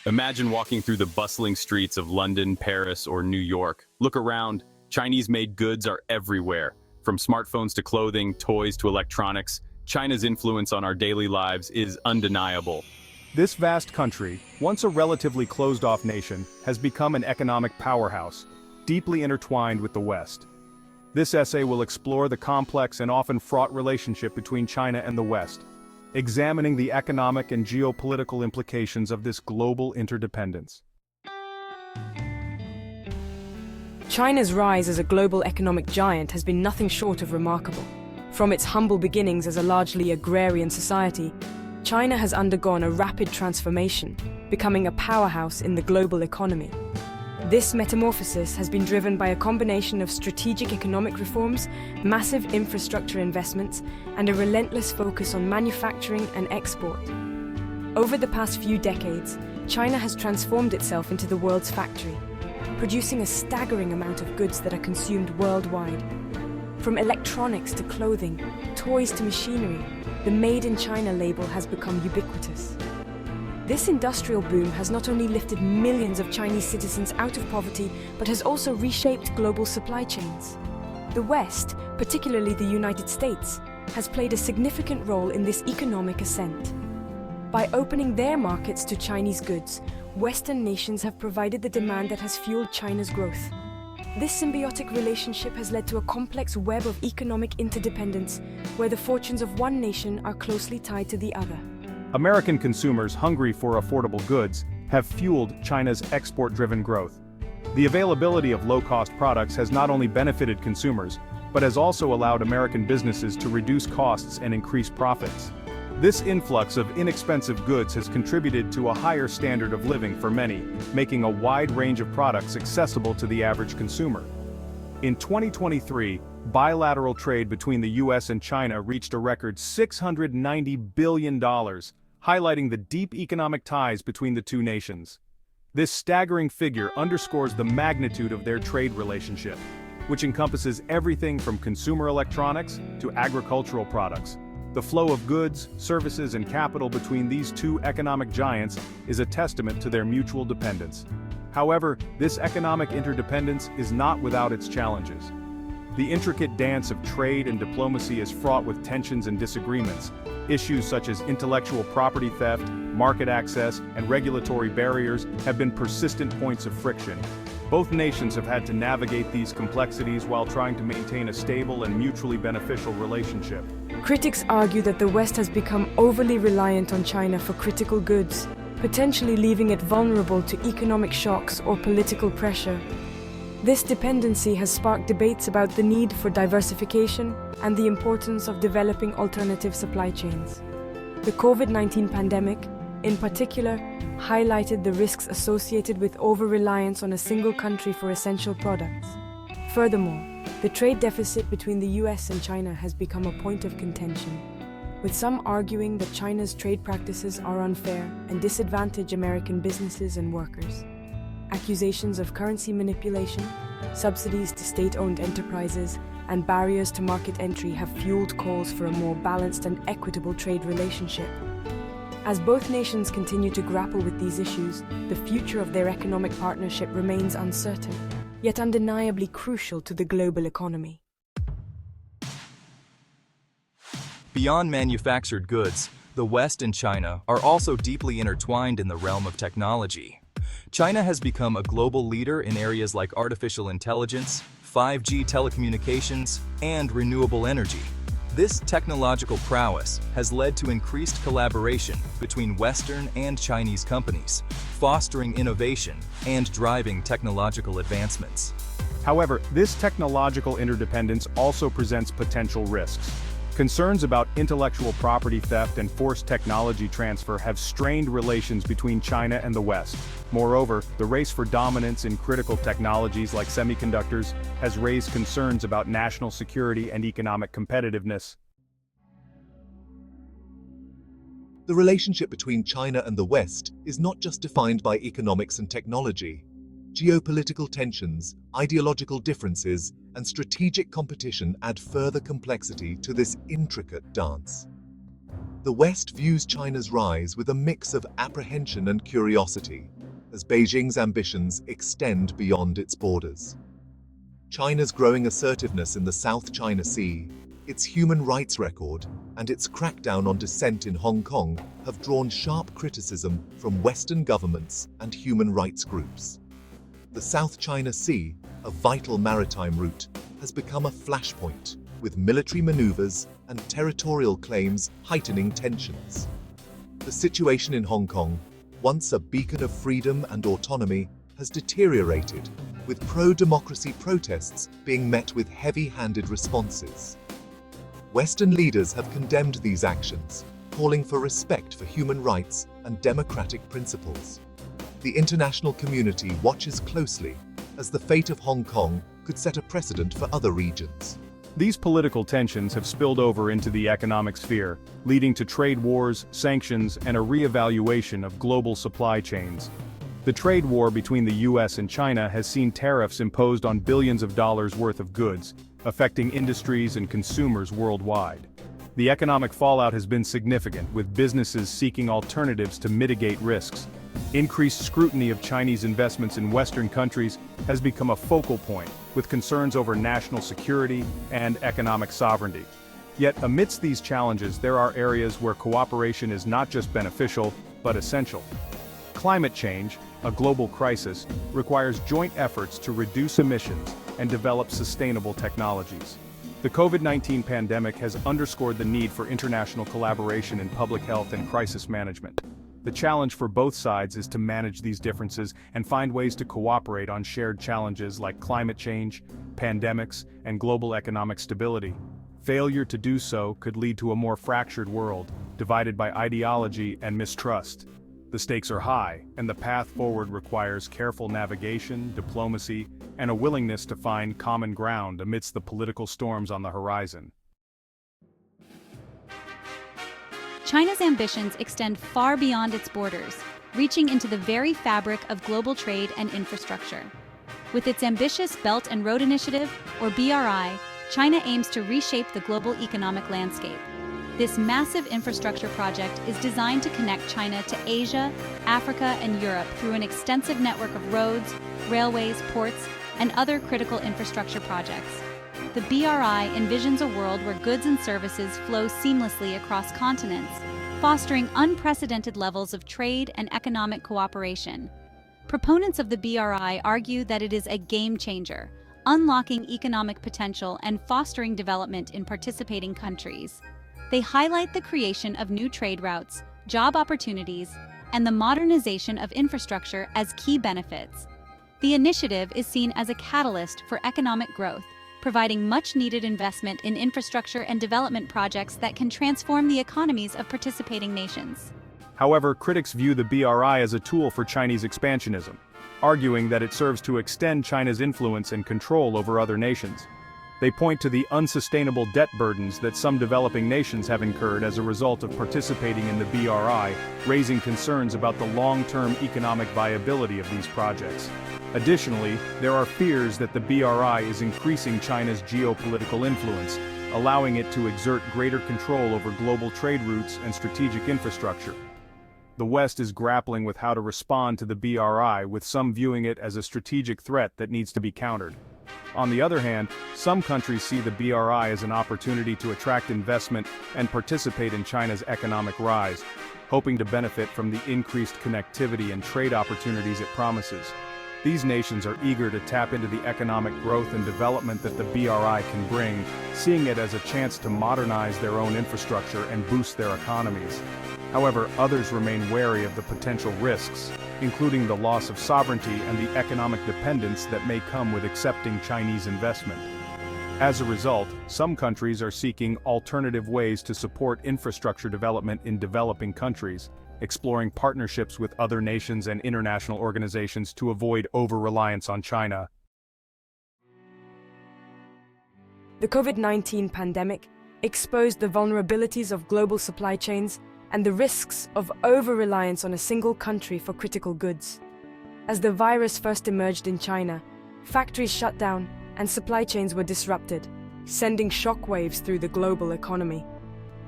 Imagine walking through the bustling streets of London, Paris, or New York. Look around. Chinese-made goods are everywhere. From smartphones to clothing, toys to electronics, China's influence on our daily lives is undeniable. This vast country, once a relatively closed-off nation, has become an economic powerhouse, deeply intertwined with the West. This essay will explore the complex and often fraught relationship between China and the West, examining the economic and geopolitical implications of this global interdependence. China's rise as a global economic giant has been nothing short of remarkable. From its humble beginnings as a largely agrarian society, China has undergone a rapid transformation, becoming a powerhouse in the global economy. This metamorphosis has been driven by a combination of strategic economic reforms, massive infrastructure investments, and a relentless focus on manufacturing and export. Over the past few decades, China has transformed itself into the world's factory, producing a staggering amount of goods that are consumed worldwide. From electronics to clothing, toys to machinery, the Made in China label has become ubiquitous. This industrial boom has not only lifted millions of Chinese citizens out of poverty, but has also reshaped global supply chains. The West, particularly the United States, has played a significant role in this economic ascent. By opening their markets to Chinese goods, Western nations have provided the demand that has fueled China's growth. This symbiotic relationship has led to a complex web of economic interdependence, where the fortunes of one nation are closely tied to the other. American consumers hungry for affordable goods have fueled China's export-driven growth. The availability of low-cost products has not only benefited consumers, but has also allowed American businesses to reduce costs and increase profits. This influx of inexpensive goods has contributed to a higher standard of living for many, making a wide range of products accessible to the average consumer. In 2023, bilateral trade between the US and China reached a record $690 billion, highlighting the deep economic ties between the two nations. This staggering figure underscores the magnitude of their trade relationship, which encompasses everything from consumer electronics to agricultural products. The flow of goods, services, and capital between these two economic giants is a testament to their mutual dependence. However, this economic interdependence is not without its challenges. The intricate dance of trade and diplomacy is fraught with tensions and disagreements. Issues such as intellectual property theft, market access, and regulatory barriers have been persistent points of friction. Both nations have had to navigate these complexities while trying to maintain a stable and mutually beneficial relationship. Critics argue that the West has become overly reliant on China for critical goods, potentially leaving it vulnerable to economic shocks or political pressure. This dependency has sparked debates about the need for diversification and the importance of developing alternative supply chains. The COVID-19 pandemic, in particular, highlighted the risks associated with over-reliance on a single country for essential products. Furthermore, the trade deficit between the US and China has become a point of contention, with some arguing that China's trade practices are unfair and disadvantage American businesses and workers. Accusations of currency manipulation, subsidies to state-owned enterprises, and barriers to market entry have fueled calls for a more balanced and equitable trade relationship. As both nations continue to grapple with these issues, the future of their economic partnership remains uncertain, yet undeniably crucial to the global economy. Beyond manufactured goods, the West and China are also deeply intertwined in the realm of technology. China has become a global leader in areas like artificial intelligence, 5G telecommunications, and renewable energy. This technological prowess has led to increased collaboration between Western and Chinese companies, fostering innovation and driving technological advancements. However, this technological interdependence also presents potential risks. Concerns about intellectual property theft and forced technology transfer have strained relations between China and the West. Moreover, the race for dominance in critical technologies like semiconductors has raised concerns about national security and economic competitiveness. The relationship between China and the West is not just defined by economics and technology. Geopolitical tensions, ideological differences, and strategic competition add further complexity to this intricate dance. The West views China's rise with a mix of apprehension and curiosity, as Beijing's ambitions extend beyond its borders. China's growing assertiveness in the South China Sea, its human rights record, and its crackdown on dissent in Hong Kong have drawn sharp criticism from Western governments and human rights groups. The South China Sea, a vital maritime route, has become a flashpoint, with military maneuvers and territorial claims heightening tensions. The situation in Hong Kong, once a beacon of freedom and autonomy, has deteriorated, with pro-democracy protests being met with heavy-handed responses. Western leaders have condemned these actions, calling for respect for human rights and democratic principles. The international community watches closely, as the fate of Hong Kong could set a precedent for other regions. These political tensions have spilled over into the economic sphere, leading to trade wars, sanctions, and a re-evaluation of global supply chains. The trade war between the US and China has seen tariffs imposed on billions of dollars worth of goods, affecting industries and consumers worldwide. The economic fallout has been significant, with businesses seeking alternatives to mitigate risks. Increased scrutiny of Chinese investments in Western countries has become a focal point, with concerns over national security and economic sovereignty. Yet amidst these challenges, there are areas where cooperation is not just beneficial, but essential. Climate change, a global crisis, requires joint efforts to reduce emissions and develop sustainable technologies. The COVID-19 pandemic has underscored the need for international collaboration in public health and crisis management. The challenge for both sides is to manage these differences and find ways to cooperate on shared challenges like climate change, pandemics, and global economic stability. Failure to do so could lead to a more fractured world, divided by ideology and mistrust. The stakes are high, and the path forward requires careful navigation, diplomacy, and a willingness to find common ground amidst the political storms on the horizon. China's ambitions extend far beyond its borders, reaching into the very fabric of global trade and infrastructure. With its ambitious Belt and Road Initiative, or BRI, China aims to reshape the global economic landscape. This massive infrastructure project is designed to connect China to Asia, Africa, and Europe through an extensive network of roads, railways, ports, and other critical infrastructure projects. The BRI envisions a world where goods and services flow seamlessly across continents, fostering unprecedented levels of trade and economic cooperation. Proponents of the BRI argue that it is a game changer, unlocking economic potential and fostering development in participating countries. They highlight the creation of new trade routes, job opportunities, and the modernization of infrastructure as key benefits. The initiative is seen as a catalyst for economic growth, providing much-needed investment in infrastructure and development projects that can transform the economies of participating nations. However, critics view the BRI as a tool for Chinese expansionism, arguing that it serves to extend China's influence and control over other nations. They point to the unsustainable debt burdens that some developing nations have incurred as a result of participating in the BRI, raising concerns about the long-term economic viability of these projects. Additionally, there are fears that the BRI is increasing China's geopolitical influence, allowing it to exert greater control over global trade routes and strategic infrastructure. The West is grappling with how to respond to the BRI, with some viewing it as a strategic threat that needs to be countered. On the other hand, some countries see the BRI as an opportunity to attract investment and participate in China's economic rise, hoping to benefit from the increased connectivity and trade opportunities it promises. These nations are eager to tap into the economic growth and development that the BRI can bring, seeing it as a chance to modernize their own infrastructure and boost their economies. However, others remain wary of the potential risks, including the loss of sovereignty and the economic dependence that may come with accepting Chinese investment. As a result, some countries are seeking alternative ways to support infrastructure development in developing countries, exploring partnerships with other nations and international organizations to avoid over-reliance on China. The COVID-19 pandemic exposed the vulnerabilities of global supply chains and the risks of over-reliance on a single country for critical goods. As the virus first emerged in China, factories shut down and supply chains were disrupted, sending shockwaves through the global economy.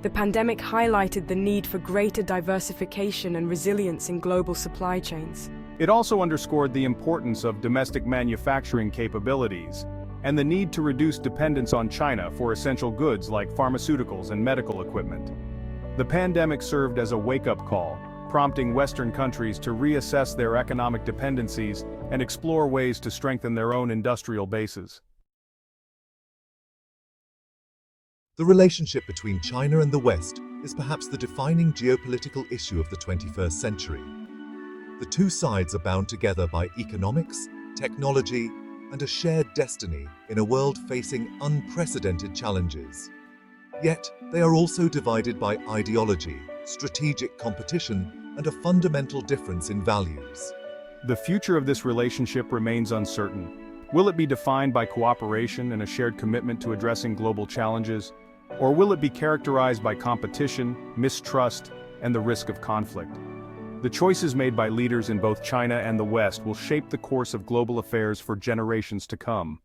The pandemic highlighted the need for greater diversification and resilience in global supply chains. It also underscored the importance of domestic manufacturing capabilities and the need to reduce dependence on China for essential goods like pharmaceuticals and medical equipment. The pandemic served as a wake-up call, prompting Western countries to reassess their economic dependencies and explore ways to strengthen their own industrial bases. The relationship between China and the West is perhaps the defining geopolitical issue of the 21st century. The two sides are bound together by economics, technology, and a shared destiny in a world facing unprecedented challenges. Yet, they are also divided by ideology, strategic competition, and a fundamental difference in values. The future of this relationship remains uncertain. Will it be defined by cooperation and a shared commitment to addressing global challenges? Or will it be characterized by competition, mistrust, and the risk of conflict? The choices made by leaders in both China and the West will shape the course of global affairs for generations to come.